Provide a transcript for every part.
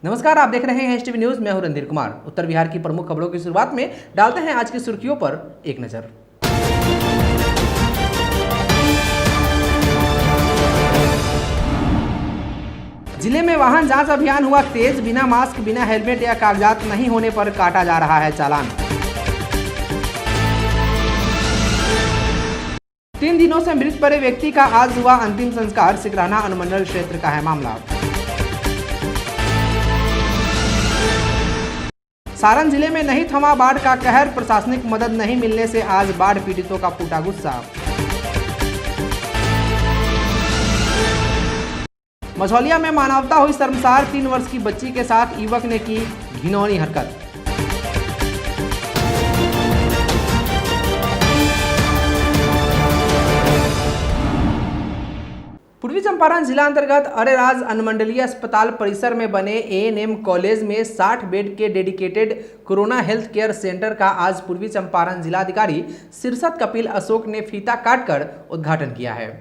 नमस्कार, आप देख रहे हैं एचटीवी न्यूज। मैं हूं रणधीर कुमार। उत्तर बिहार की प्रमुख खबरों की शुरुआत में डालते हैं आज की सुर्खियों पर एक नजर। जिले में वाहन जांच अभियान हुआ तेज। बिना मास्क, बिना हेलमेट या कागजात नहीं होने पर काटा जा रहा है चालान। 3 दिनों से मृत पड़े व्यक्ति का आज हुआ अंतिम संस्कार। सिकराना अनुमंडल क्षेत्र का है मामला। सारण जिले में नहीं थमा बाढ़ का कहर। प्रशासनिक मदद नहीं मिलने से आज बाढ़ पीड़ितों का फूटा गुस्सा। मझौलिया में मानवता हुई शर्मसार। 3 वर्ष की बच्ची के साथ युवक ने की घिनौनी हरकत। पूर्वी चंपारण जिला अंतर्गत अरेराज अनुमंडलीय अस्पताल परिसर में बने एएनएम कॉलेज में 60 बेड के dedicated corona health care centre का आज पूर्वी चंपारण जिलाधिकारी शीर्षत कपिल अशोक ने फीता काटकर उद्घाटन किया है।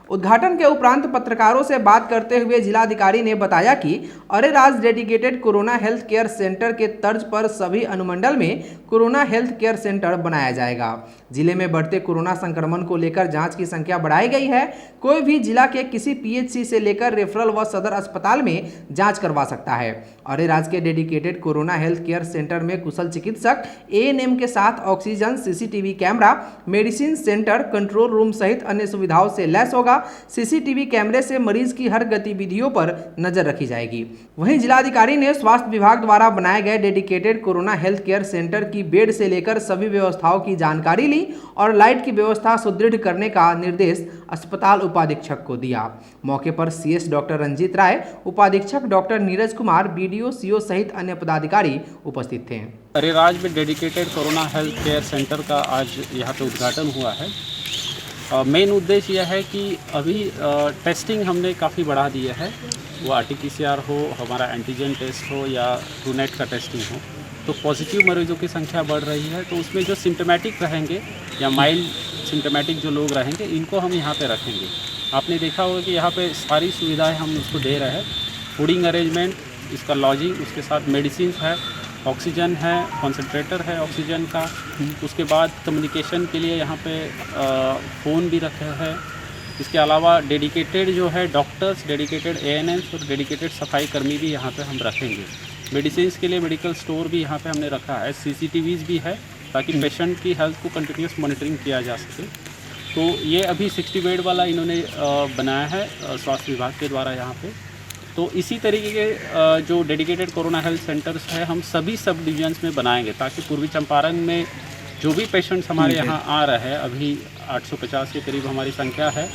उद्घाटन के उपरांत पत्रकारों से बात करते हुए जिलाधिकारी ने बताया कि Areraj dedicated corona health care centre के तर्ज पर सभी अनुमंडल में कोरोना हेल्थ केयर सेंटर बनाया जाएगा। जिले में बढ़ते कोरोना संक्रमण को लेकर जांच की संख्या बढ़ाई गई है। कोई भी जिला के किसी पीएचसी से लेकर रेफरल व सदर अस्पताल में जांच करवा सकता है। अरेराज के dedicated corona health care centre में कुशल चिकित्सक, एएनएम के साथ oxygen, CCTV camera, medicine centre, control room सहित अन्य सुविधाओं से लैस होगा। सीसीटीवी कैमरे से मरीज की हर गतिविधियों पर नजर रखी जाएगी। वहीं जिलाधिकारी ने स्वास्थ्य विभाग द्वारा बनाए गए dedicated corona health care centre की बेड से लेकर सभी व्यवस्थाओं की जानकारी ली और लाइट की व्यवस्था सुदृढ़ करने का निर्देश अस्पताल उपाधीक्षक को दिया। मौके पर सीएस डॉक्टर रंजीत राय, उपाधीक्षक doctor Neeraj Kumar, BDO, CO सहित अन्य पदाधिकारी उपस्थित थे। अरेराज में dedicated corona health care centre का आज यहाँ पे उद्घाटन हुआ है। मेन उद्देश्य यह है कि अभी टेस्टिंग हमने काफ़ी बढ़ा दिया है। वो RT-PCR हो, हमारा एंटीजन टेस्ट हो या ट्रूनेट का टेस्टिंग हो, तो पॉजिटिव मरीजों की संख्या बढ़ रही है। तो उसमें जो सिम्टोमेटिक रहेंगे या माइल्ड सिम्टोमेटिक जो लोग रहेंगे, इनको हम यहाँ पे रखेंगे। आपने देखा होगा कि यहाँ पे सारी सुविधाएं हम उसको दे रहे हैं। फूडिंग अरेंजमेंट, इसका लॉजिंग, उसके साथ मेडिसिन है, ऑक्सीजन है, कॉन्सेंट्रेटर है ऑक्सीजन का। उसके बाद कम्युनिकेशन के लिए यहाँ पे फ़ोन भी रखे हैं। इसके अलावा डेडिकेटेड जो है डॉक्टर्स, डेडिकेटेड एएनएम्स और डेडिकेटेड सफाई कर्मी भी यहाँ पे हम रखेंगे। मेडिसिन के लिए मेडिकल स्टोर भी यहाँ पे हमने रखा है। CCTVs भी है ताकि पेशेंट की हेल्थ को कंटिन्यूस मॉनिटरिंग किया जा सके। तो ये अभी 60 बेड वाला इन्होंने बनाया है स्वास्थ्य विभाग के द्वारा यहाँ पे। तो इसी तरीके के जो डेडिकेटेड कोरोना हेल्थ सेंटर्स है हम सभी सब डिवीजन्स में बनाएंगे ताकि पूर्वी चंपारण में जो भी पेशेंट्स हमारे यहाँ आ रहे हैं, अभी 850 के करीब हमारी संख्या है,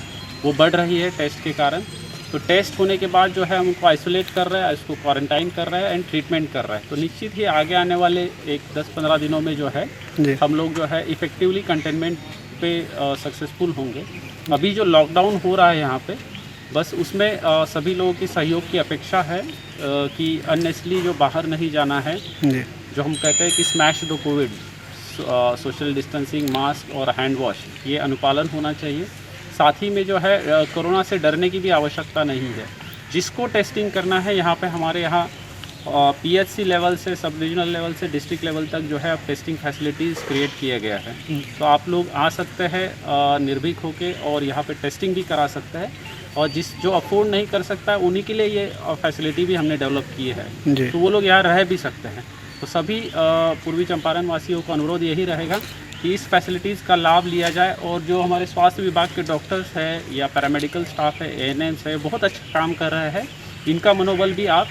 वो बढ़ रही है टेस्ट के कारण। तो टेस्ट होने के बाद जो है हम उनको आइसोलेट कर रहे हैं, इसको क्वारंटाइन कर रहे हैं एंड ट्रीटमेंट कर रहे हैं। तो निश्चित ही आगे आने वाले 10-15 दिनों में जो है हम लोग जो है इफ़ेक्टिवली कंटेनमेंट पे सक्सेसफुल होंगे। अभी जो लॉकडाउन हो रहा है यहाँ पे, बस उसमें सभी लोगों की सहयोग की अपेक्षा है कि अननेसली जो बाहर नहीं जाना है, जो हम कहते हैं कि smash the Covid, social distancing, mask और हैंड वॉश, ये अनुपालन होना चाहिए। साथ ही में जो है कोरोना से डरने की भी आवश्यकता नहीं है। जिसको टेस्टिंग करना है यहाँ पे हमारे यहाँ PHC लेवल से, सब डिविजनल लेवल से डिस्ट्रिक्ट लेवल तक जो है अब टेस्टिंग फैसिलिटीज़ क्रिएट किया गया है। तो आप लोग आ सकते हैं निर्भीक होके और यहाँ पे टेस्टिंग भी करा सकते हैं। और जो अफोर्ड नहीं कर सकता है उन्हीं के लिए ये फैसिलिटी भी हमने डेवलप की है, तो वो लोग यहाँ रह भी सकते हैं। तो सभी पूर्वी चंपारण वासियों को अनुरोध यही रहेगा कि इस फैसिलिटीज़ का लाभ लिया जाए। और जो हमारे स्वास्थ्य विभाग के डॉक्टर्स हैं या पैरामेडिकल स्टाफ है, एएनएम्स है, बहुत अच्छा काम कर रहे हैं। इनका मनोबल भी आप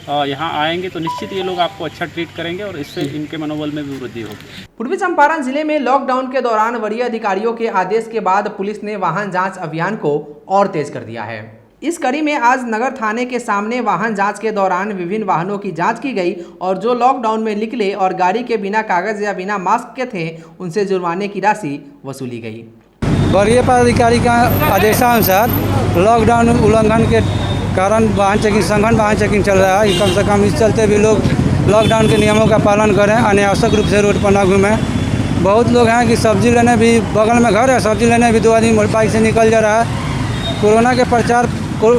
यहाँ आएंगे तो निश्चित ये लोग आपको अच्छा ट्रीट करेंगे और इससे इनके मनोबल में भी वृद्धि होगी। पूर्वी चंपारण जिले में लॉकडाउन के दौरान वरीय अधिकारियों के आदेश के बाद पुलिस ने वाहन जांच अभियान को और तेज कर दिया है। इस कड़ी में आज नगर थाने के सामने वाहन जांच के दौरान विभिन्न वाहनों की जांच की गई और जो लॉकडाउन में निकले और गाड़ी के बिना कागज या बिना मास्क के थे, उनसे जुर्माने की राशि वसूली गई। वरीय पदाधिकारी का आदेशानुसार लॉकडाउन उल्लंघन के कारण वाहन चेकिंग, सघन वाहन चेकिंग चल रहा है। कम से कम इस चलते भी लोग लॉकडाउन के नियमों का पालन करें, अनावश्यक रूप से रोड पर न घूमें। बहुत लोग हैं कि सब्जी लेने भी, बगल में घर है, सब्जी लेने भी 2 आदमी बाइक से निकल जा रहा है। कोरोना के प्रचार को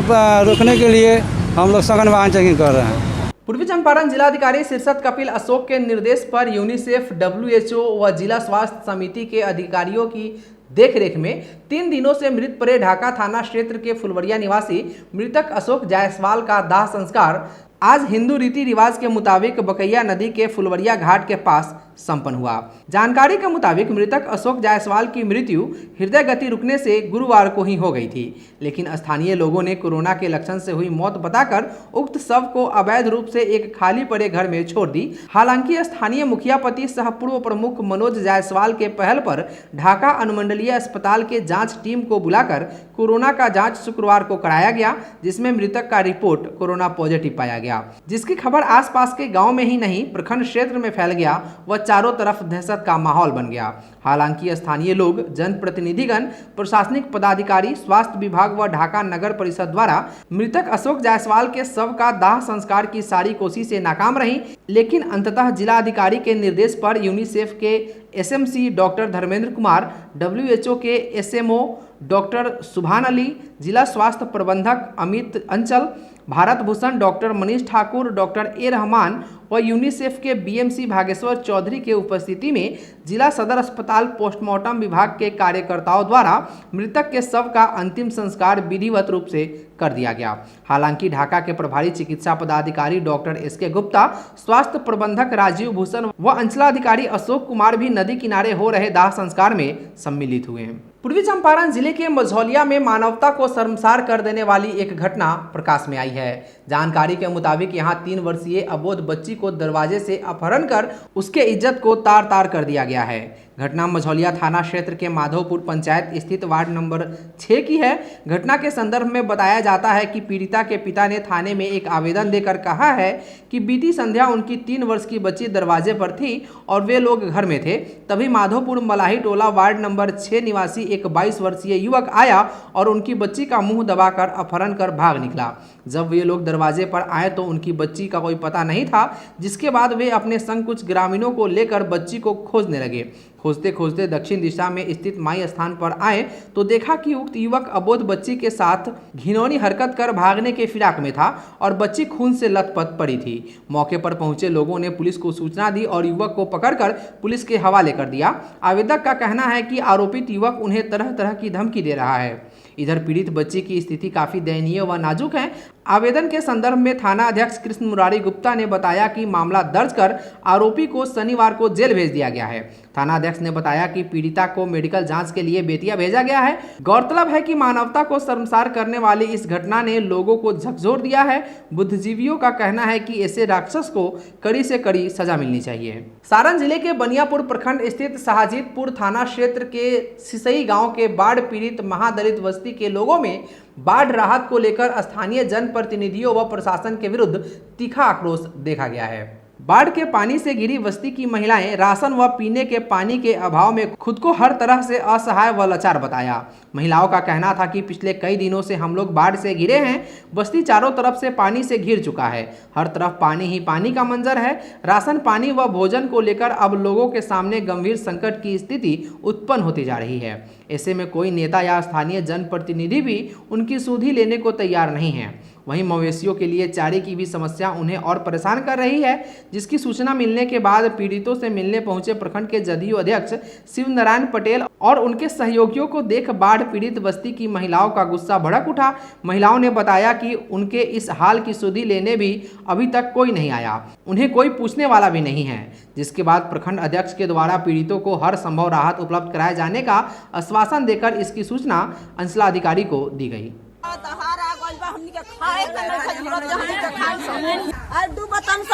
रोकने के लिए हम लोग सघन वाहन चेकिंग कर रहे हैं। पूर्वी चंपारण जिलाधिकारी शीर्षत कपिल अशोक के निर्देश पर यूनिसेफ, WHO व जिला स्वास्थ्य समिति के अधिकारियों की देखरेख में 3 दिनों से मृत पड़े ढाका थाना क्षेत्र के फुलवरिया निवासी मृतक अशोक जायसवाल का दाह संस्कार आज हिंदू रीति रिवाज के मुताबिक बकैया नदी के फुलवरिया घाट के पास संपन्न हुआ। जानकारी के मुताबिक मृतक अशोक जायसवाल की मृत्यु हृदय गति रुकने से गुरुवार को ही हो गई थी, लेकिन स्थानीय लोगों ने कोरोना के लक्षण से हुई मौत बताकर उक्त शव को अवैध रूप से एक खाली पड़े घर में छोड़ दी। हालांकि स्थानीय मुखिया पति सह पूर्व प्रमुख मनोज जायसवाल के पहल पर ढाका अनुमंडलीय अस्पताल के जांच टीम को बुलाकर कोरोना का जांच शुक्रवार को कराया गया, जिसमें मृतक का रिपोर्ट कोरोना पॉजिटिव पाया गया, जिसकी खबर आसपास के गांव में ही नहीं प्रखंड क्षेत्र में फैल गया व चारों तरफ दहशत का माहौल बन गया। हालांकि स्थानीय लोग, जनप्रतिनिधिगण, प्रशासनिक पदाधिकारी, स्वास्थ्य विभाग व ढाका नगर परिषद द्वारा मृतक अशोक जायसवाल के शव का दाह संस्कार की सारी कोशिशें नाकाम रही, लेकिन अंततः जिलाधिकारी के निर्देश पर यूनिसेफ के SMC doctor Dharmendra Kumar, WHO के SMO डॉक्टर सुभान अली, जिला स्वास्थ्य प्रबंधक अमित अंचल, Bharat Bhushan doctor Manish Thakur, doctor A Rahman व यूनिसेफ के BMC भागेश्वर चौधरी के उपस्थिति में जिला सदर अस्पताल पोस्टमार्टम विभाग के कार्यकर्ताओं द्वारा मृतक के शव का अंतिम संस्कार विधिवत रूप से कर दिया गया। हालांकि ढाका के प्रभारी चिकित्सा पदाधिकारी डॉक्टर SK गुप्ता, स्वास्थ्य प्रबंधक राजीव भूषण व अंचलाधिकारी अशोक कुमार भी नदी किनारे हो रहे दाह संस्कार में सम्मिलित हुए। पूर्वी चंपारण जिले के मझौलिया में मानवता को शर्मसार कर देने वाली एक घटना प्रकाश में आई है। जानकारी के मुताबिक यहां 3 वर्षीय अबोध बच्ची को दरवाजे से अपहरण कर उसके इज्जत को तार तार कर दिया गया है। घटना मझौलिया थाना क्षेत्र के माधोपुर पंचायत स्थित वार्ड नंबर 6 की है। घटना के संदर्भ में बताया जाता है कि पीड़िता के पिता ने थाने में एक आवेदन देकर कहा है कि बीती संध्या उनकी 3 वर्ष की बच्ची दरवाजे पर थी और वे लोग घर में थे। तभी माधोपुर मलाही टोला वार्ड नंबर 6 निवासी एक 22 वर्षीय युवक आया और उनकी बच्ची का मुंह दबाकर अपहरण कर भाग निकला। जब वे लोग दरवाजे पर आए तो उनकी बच्ची का कोई पता नहीं था, जिसके बाद वे अपने संग कुछ ग्रामीणों को लेकर बच्ची को खोजने लगे। खोजते खोजते दक्षिण दिशा में स्थित माई स्थान पर आए तो देखा कि उक्त युवक अबोध बच्ची के साथ घिनौनी हरकत कर भागने के फिराक में था और बच्ची खून से लथपथ पड़ी थी। मौके पर पहुंचे लोगों ने पुलिस को सूचना दी और युवक को पकड़कर पुलिस के हवाले कर दिया। आवेदक का कहना है कि आरोपित युवक उन्हें तरह तरह की धमकी दे रहा है। इधर पीड़ित बच्ची की स्थिति काफी दयनीय व नाजुक है। आवेदन के संदर्भ में थाना अध्यक्ष कृष्ण मुरारी गुप्ता ने बताया कि मामला दर्ज कर आरोपी को शनिवार को जेल भेज दिया गया है। थाना अध्यक्ष ने बताया कि पीड़िता को मेडिकल जांच के लिए बेतिया भेजा गया है। गौरतलब है कि मानवता को शर्मसार करने वाली इस घटना ने लोगों को झकझोर दिया है। बुद्धिजीवियों का कहना है कि ऐसे राक्षस को कड़ी से कड़ी सजा मिलनी चाहिए। सारण जिले के बनियापुर प्रखंड स्थित शाहजीतपुर थाना क्षेत्र के सिसई गांव के बाढ़ पीड़ित महादलित बस्ती के लोगों में बाढ़ राहत को लेकर स्थानीय जनप्रतिनिधियों व प्रशासन के विरुद्ध तीखा आक्रोश देखा गया है। बाढ़ के पानी से घिरी बस्ती की महिलाएं राशन व पीने के पानी के अभाव में खुद को हर तरह से असहाय व लाचार बताया। महिलाओं का कहना था कि पिछले कई दिनों से हम लोग बाढ़ से घिरे हैं। बस्ती चारों तरफ से पानी से घिर चुका है। हर तरफ पानी ही पानी का मंजर है। राशन पानी व भोजन को लेकर अब लोगों के सामने गंभीर संकट की स्थिति उत्पन्न होती जा रही है। ऐसे में कोई नेता या स्थानीय जनप्रतिनिधि भी उनकी सुधि लेने को तैयार नहीं है। वहीं मवेशियों के लिए चारे की भी समस्या उन्हें और परेशान कर रही है, जिसकी सूचना मिलने के बाद पीड़ितों से मिलने पहुंचे प्रखंड के जदयू अध्यक्ष शिव नारायण पटेल और उनके सहयोगियों को देख बाढ़ पीड़ित बस्ती की महिलाओं का गुस्सा भड़क उठा। महिलाओं ने बताया कि उनके इस हाल की सुधि लेने भी अभी तक कोई नहीं आया, उन्हें कोई पूछने वाला भी नहीं है, जिसके बाद प्रखंड अध्यक्ष के द्वारा पीड़ितों को हर संभव राहत उपलब्ध कराए जाने का आश्वासन देकर इसकी सूचना अंचलाधिकारी को दी गई।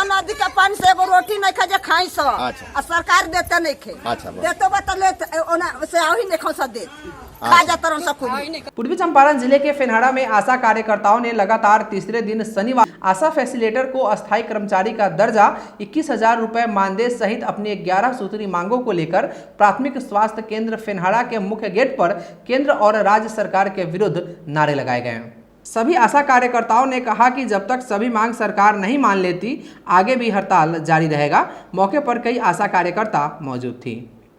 नदी के पानी से एगो रोटी नहीं खा खाई सो। अच्छा। सरकार देते नहीं खे। अच्छा। देते बतले से आही नहीं खा दे। पूर्वी चंपारण जिले के फेनहारा में आशा कार्यकर्ताओं ने लगातार तीसरे दिन शनिवार आशा फैसिलिटेटर को अस्थायी कर्मचारी का दर्जा 21,000 रुपए मानदेय सहित अपनी 11 सूत्री मांगों को लेकर प्राथमिक स्वास्थ्य केंद्र फेनहारा के मुख्य गेट पर केंद्र और राज्य सरकार के विरुद्ध नारे लगाए गए। सभी आशा कार्यकर्ताओं ने कहा कि जब तक सभी मांग सरकार नहीं मान लेती आगे भी हड़ताल जारी रहेगा। मौके पर कई आशा कार्यकर्ता मौजूद थी।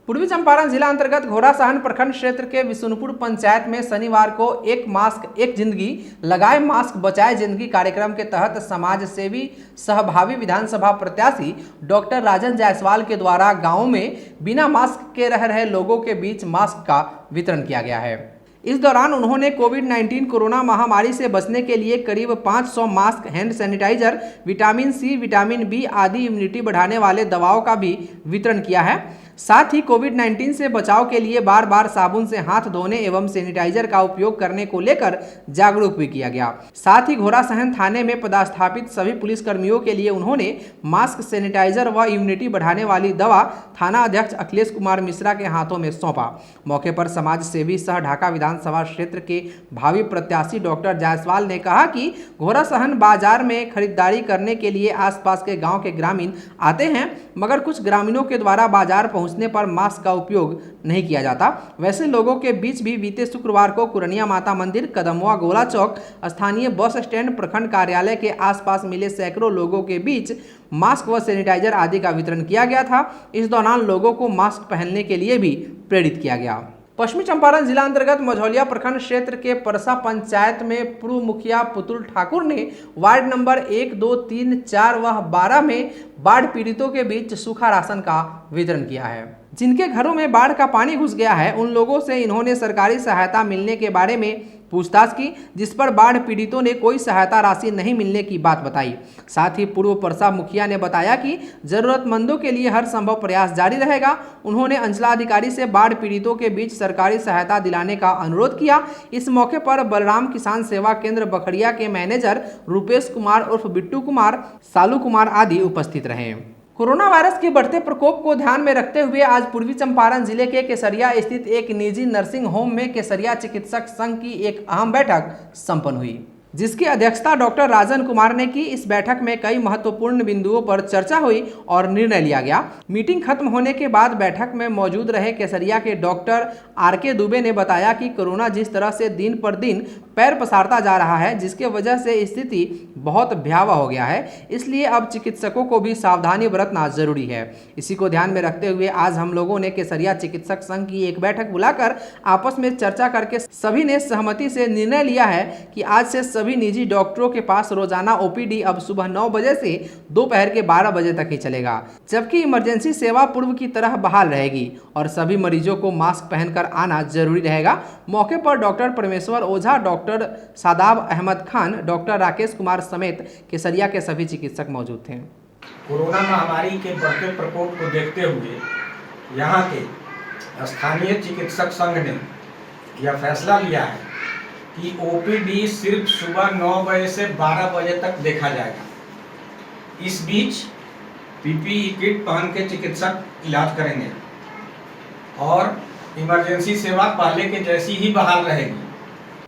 पूर्वी चंपारण जिला अंतर्गत घोड़ासहन प्रखंड क्षेत्र के विशुनपुर पंचायत में शनिवार को एक मास्क एक जिंदगी लगाए मास्क बचाए जिंदगी कार्यक्रम के तहत समाज सेवी सहभावी विधानसभा प्रत्याशी डॉक्टर राजन जायसवाल के द्वारा गाँव में बिना मास्क के रह रहे लोगों के बीच मास्क का वितरण किया गया है। इस दौरान उन्होंने कोविड-19 कोरोना महामारी से बचने के लिए करीब 500 mask, hand sanitizer, vitamin C, vitamin B आदि इम्यूनिटी बढ़ाने वाले दवाओं का भी वितरण किया है। साथ ही कोविड-19 से बचाव के लिए बार बार साबुन से हाथ धोने एवं सैनिटाइजर का उपयोग करने को लेकर जागरूक भी किया गया। साथ ही घोड़ासहन थाने में पदस्थापित सभी पुलिसकर्मियों के लिए उन्होंने मास्क, सैनिटाइजर व इम्यूनिटी बढ़ाने वाली दवा थाना अध्यक्ष अखिलेश कुमार मिश्रा के हाथों में सौंपा। मौके पर समाज सेवी सह ढाका विधानसभा क्षेत्र के भावी प्रत्याशी डॉक्टर जायसवाल ने कहा कि घोड़ासहन बाजार में खरीदारी करने के लिए आसपास के गाँव के ग्रामीण आते हैं, मगर कुछ ग्रामीणों के द्वारा बाजार पहुंचने पर मास्क का उपयोग नहीं किया जाता। वैसे लोगों के बीच भी बीते शुक्रवार को कुरनिया माता मंदिर, कदमवा गोला चौक, स्थानीय बस स्टैंड, प्रखंड कार्यालय के आसपास मिले सैकड़ों लोगों के बीच मास्क व सैनिटाइजर आदि का वितरण किया गया था। इस दौरान लोगों को मास्क पहनने के लिए भी प्रेरित किया गया। पश्चिमी चंपारण जिला अंतर्गत मझौलिया प्रखंड क्षेत्र के परसा पंचायत में पूर्व मुखिया पुतुल ठाकुर ने वार्ड नंबर 1, 2, 3, 4 व 12 में बाढ़ पीड़ितों के बीच सूखा राशन का वितरण किया है। जिनके घरों में बाढ़ का पानी घुस गया है, उन लोगों से इन्होंने सरकारी सहायता मिलने के बारे में पूछताछ की, जिस पर बाढ़ पीड़ितों ने कोई सहायता राशि नहीं मिलने की बात बताई। साथ ही पूर्व परसा मुखिया ने बताया कि जरूरतमंदों के लिए हर संभव प्रयास जारी रहेगा। उन्होंने अंचलाधिकारी से बाढ़ पीड़ितों के बीच सरकारी सहायता दिलाने का अनुरोध किया। इस मौके पर बलराम किसान सेवा केंद्र बखड़िया के मैनेजर रूपेश कुमार उर्फ बिट्टू कुमार, सालू कुमार आदि उपस्थित रहे। कोरोना वायरस के बढ़ते प्रकोप को ध्यान में रखते हुए आज पूर्वी चंपारण जिले के केसरिया स्थित एक निजी नर्सिंग होम में केसरिया चिकित्सक संघ की एक अहम बैठक संपन्न हुई, जिसकी अध्यक्षता डॉक्टर राजन कुमार ने की। इस बैठक में कई महत्वपूर्ण बिंदुओं पर चर्चा हुई और निर्णय लिया गया। मीटिंग खत्म होने के बाद बैठक में मौजूद रहे केसरिया के डॉक्टर आर.के. दुबे ने बताया कि कोरोना जिस तरह से दिन पर दिन पैर पसारता जा रहा है, जिसके वजह से स्थिति बहुत भयावह हो गया है, इसलिए अब चिकित्सकों को भी सावधानी बरतना जरूरी है। इसी को ध्यान में रखते हुए आज हम लोगों ने केसरिया चिकित्सक संघ की एक बैठक बुलाकर आपस में चर्चा करके सभी ने सहमति से निर्णय लिया है कि आज से सभी निजी डॉक्टरों के पास रोजाना ओपीडी अब सुबह 9 बजे से दोपहर के 12 बजे तक ही चलेगा, जबकि इमरजेंसी सेवा पूर्व की तरह बहाल रहेगी और सभी मरीजों को मास्क पहनकर आना जरूरी रहेगा। मौके पर डॉक्टर परमेश्वर ओझा, डॉक्टर सादाब अहमद खान, डॉक्टर राकेश कुमार समेत केसरिया के सभी चिकित्सक मौजूद थे। कोरोना महामारी के बढ़ते प्रकोप को देखते हुए यहाँ के स्थानीय चिकित्सक संघ ने यह फैसला लिया है कि ओपीडी सिर्फ सुबह 9 बजे से 12 बजे तक देखा जाएगा। इस बीच पीपीई किट पहन के चिकित्सक इलाज करेंगे और इमरजेंसी सेवा पहले के जैसी ही बहाल रहेगी।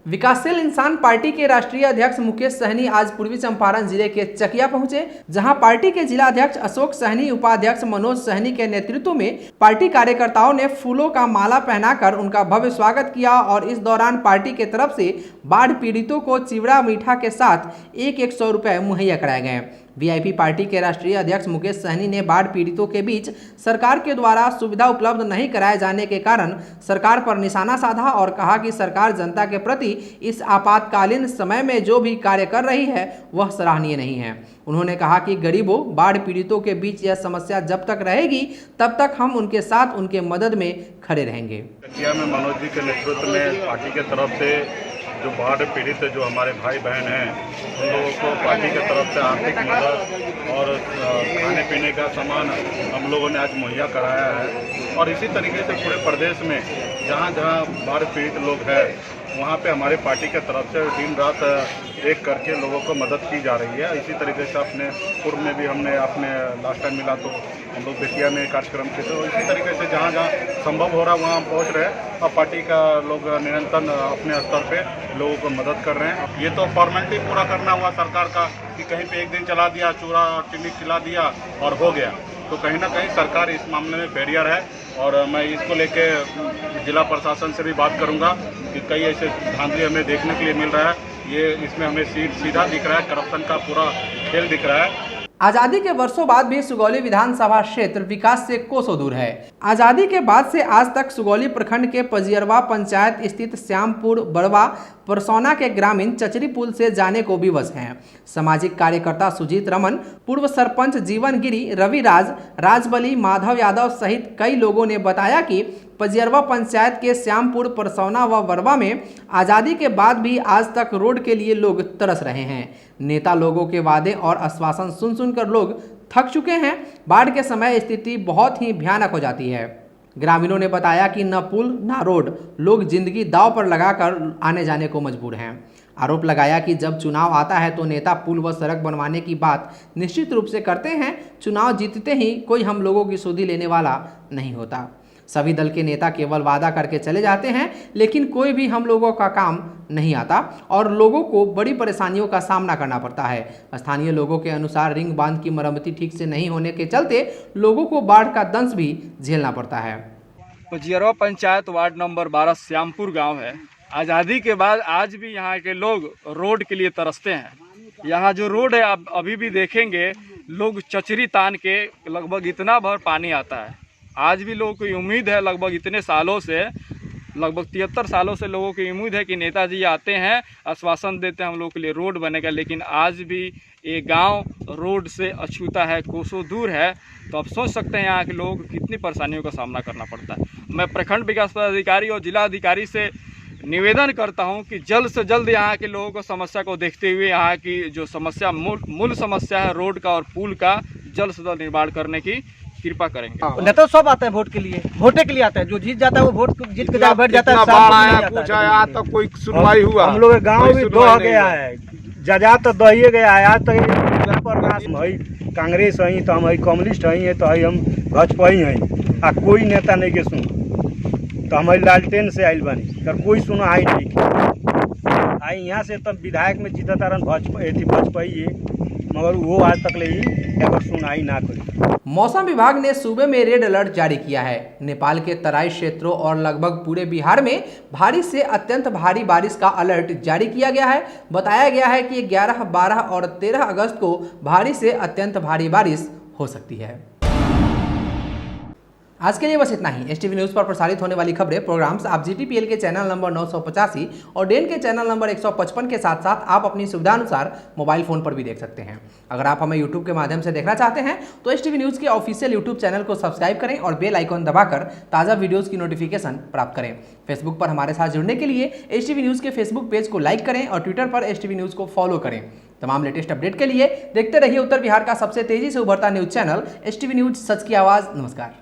विकासशील इंसान पार्टी के राष्ट्रीय अध्यक्ष मुकेश सहनी आज पूर्वी चंपारण जिले के चकिया पहुंचे, जहां पार्टी के जिला अध्यक्ष अशोक सहनी, उपाध्यक्ष मनोज सहनी के नेतृत्व में पार्टी कार्यकर्ताओं ने फूलों का माला पहनाकर उनका भव्य स्वागत किया और इस दौरान पार्टी के तरफ से बाढ़ पीड़ितों को चिवड़ा मीठा के साथ 100 रुपए मुहैया कराए गए। वीआईपी पार्टी के राष्ट्रीय अध्यक्ष मुकेश सहनी ने बाढ़ पीड़ितों के बीच सरकार के द्वारा सुविधा उपलब्ध नहीं कराए जाने के कारण सरकार पर निशाना साधा और कहा कि सरकार जनता के प्रति इस आपातकालीन समय में जो भी कार्य कर रही है वह सराहनीय नहीं है। उन्होंने कहा कि गरीबों, बाढ़ पीड़ितों के बीच यह समस्या जब तक रहेगी तब तक हम उनके साथ उनके मदद में खड़े रहेंगे। में मनोज जी के नेतृत्व में पार्टी के तरफ से जो बाढ़ पीड़ित जो हमारे भाई बहन हैं उन लोगों को पार्टी की तरफ से आर्थिक मदद और खाने पीने का सामान हम लोगों ने आज मुहैया कराया है। और इसी तरीके से पूरे प्रदेश में जहाँ जहाँ बाढ़ पीड़ित लोग हैं वहाँ पे हमारे पार्टी की तरफ से दिन रात एक करके लोगों को मदद की जा रही है। इसी तरीके से अपने पूर्व में भी हमने अपने लास्ट टाइम मिला तो हम लोग बेतिया में कार्यक्रम किए, तो इसी तरीके से जहाँ जहाँ संभव हो रहा है वहाँ पहुँच रहे हैं और पार्टी का लोग निरंतर अपने स्तर पे लोगों को मदद कर रहे हैं। ये तो फॉर्मेलिटी पूरा करना हुआ सरकार का कि कहीं पे एक दिन चला दिया, चूड़ा और चीनी खिला दिया और हो गया, तो कहीं ना कहीं सरकार इस मामले में फेलियर है। और मैं इसको लेके जिला प्रशासन से भी बात करूंगा कि कई ऐसे धांधली हमें देखने के लिए मिल रहा है, ये इसमें हमें सीधा दिख रहा है, करप्शन का पूरा खेल दिख रहा है। आजादी के वर्षों बाद भी सुगौली विधानसभा क्षेत्र विकास से कोसों दूर है। आजादी के बाद से आज तक सुगौली प्रखंड के पजियरवा पंचायत स्थित श्यामपुर बड़वा परसौना के ग्रामीण चचरी पुल से जाने को विवश हैं। सामाजिक कार्यकर्ता सुजीत रमन, पूर्व सरपंच जीवन गिरी, रविराज, राजबली, माधव यादव सहित कई लोगों ने बताया कि पजियरवा पंचायत के श्यामपुर, परसौना व बड़वा में आज़ादी के बाद भी आज तक रोड के लिए लोग तरस रहे हैं। नेता लोगों के वादे और आश्वासन सुन सुनकर लोग थक चुके हैं। बाढ़ के समय स्थिति बहुत ही भयानक हो जाती है। ग्रामीणों ने बताया कि न पुल न रोड, लोग जिंदगी दांव पर लगाकर आने जाने को मजबूर हैं। आरोप लगाया कि जब चुनाव आता है तो नेता पुल व सड़क बनवाने की बात निश्चित रूप से करते हैं, चुनाव जीतते ही कोई हम लोगों की सुधि लेने वाला नहीं होता। सभी दल के नेता केवल वादा करके चले जाते हैं, लेकिन कोई भी हम लोगों का काम नहीं आता और लोगों को बड़ी परेशानियों का सामना करना पड़ता है। स्थानीय लोगों के अनुसार रिंग बांध की मरम्मती ठीक से नहीं होने के चलते लोगों को बाढ़ का दंश भी झेलना पड़ता है। पजियरवा पंचायत वार्ड नंबर 12 श्यामपुर गांव है। आज़ादी के बाद आज भी यहाँ के लोग रोड के लिए तरसते हैं। यहाँ जो रोड है आप अभी भी देखेंगे, लोग चचरी तान के लगभग इतना भर पानी आता है। आज भी लोगों की उम्मीद है, लगभग इतने सालों से, लगभग 73 सालों से लोगों की उम्मीद है कि नेताजी आते हैं, आश्वासन देते हैं हम लोगों के लिए रोड बनेगा, लेकिन आज भी ये गांव रोड से अछूता है, कोसों दूर है। तो आप सोच सकते हैं यहाँ के लोगों को कितनी परेशानियों का सामना करना पड़ता है। मैं प्रखंड विकास पदाधिकारी और जिला अधिकारी से निवेदन करता हूँ कि जल्द से जल्द यहाँ के लोगों को समस्या को देखते हुए यहाँ की जो समस्या मूल समस्या है रोड का और पुल का, जल्द से जल्द निर्माण करने की कृपा करेंगे। नेता सब आते हैं वोट के लिए, वोटे के लिए आते हैं। जो जीत जाता है वो वोट जीत के बैठ जाता है। कुछ आज तक कोई सुनवाई हुआ? हम लोग गांव भी दो गया है, जजात तो दहिए गया है। आज तक पर कांग्रेस है तो हम कम्युनिस्ट है तो हम भाजपा ही हैं। आ कोई नेता नहीं के सुन तो हमारी लालटेन से आयल बनी कर कोई सुना आई नहीं। आई यहाँ से तब विधायक में जीता तारन भाजपा ही है, मगर वो आज तक ले ही सुनाई ना करी। मौसम विभाग ने सूबे में रेड अलर्ट जारी किया है। नेपाल के तराई क्षेत्रों और लगभग पूरे बिहार में भारी से अत्यंत भारी बारिश का अलर्ट जारी किया गया है। बताया गया है कि 11, 12 और 13 अगस्त को भारी से अत्यंत भारी बारिश हो सकती है। आज के लिए बस इतना ही। STV न्यूज़ पर प्रसारित होने वाली खबरें, प्रोग्राम्स आप GTPL के चैनल नंबर 985 और डेन के चैनल नंबर 155 के साथ साथ आप अपनी सुविधानुसार मोबाइल फ़ोन पर भी देख सकते हैं। अगर आप हमें YouTube के माध्यम से देखना चाहते हैं तो STV न्यूज़ के ऑफिशियल YouTube चैनल को सब्सक्राइब करें और बेल आइकॉन दबाकर ताज़ा वीडियोज़ की नोटिफिकेशन प्राप्त करें। फेसबुक पर हमारे साथ जुड़ने के लिए STV न्यूज़ के फेसबुक पेज को लाइक करें और ट्विटर पर STV न्यूज़ को फॉलो करें। तमाम लेटेस्ट अपडेट के लिए देखते रहिए उत्तर बिहार का सबसे तेजी से उभरता न्यूज़ चैनल STV न्यूज़, सच की आवाज़। नमस्कार।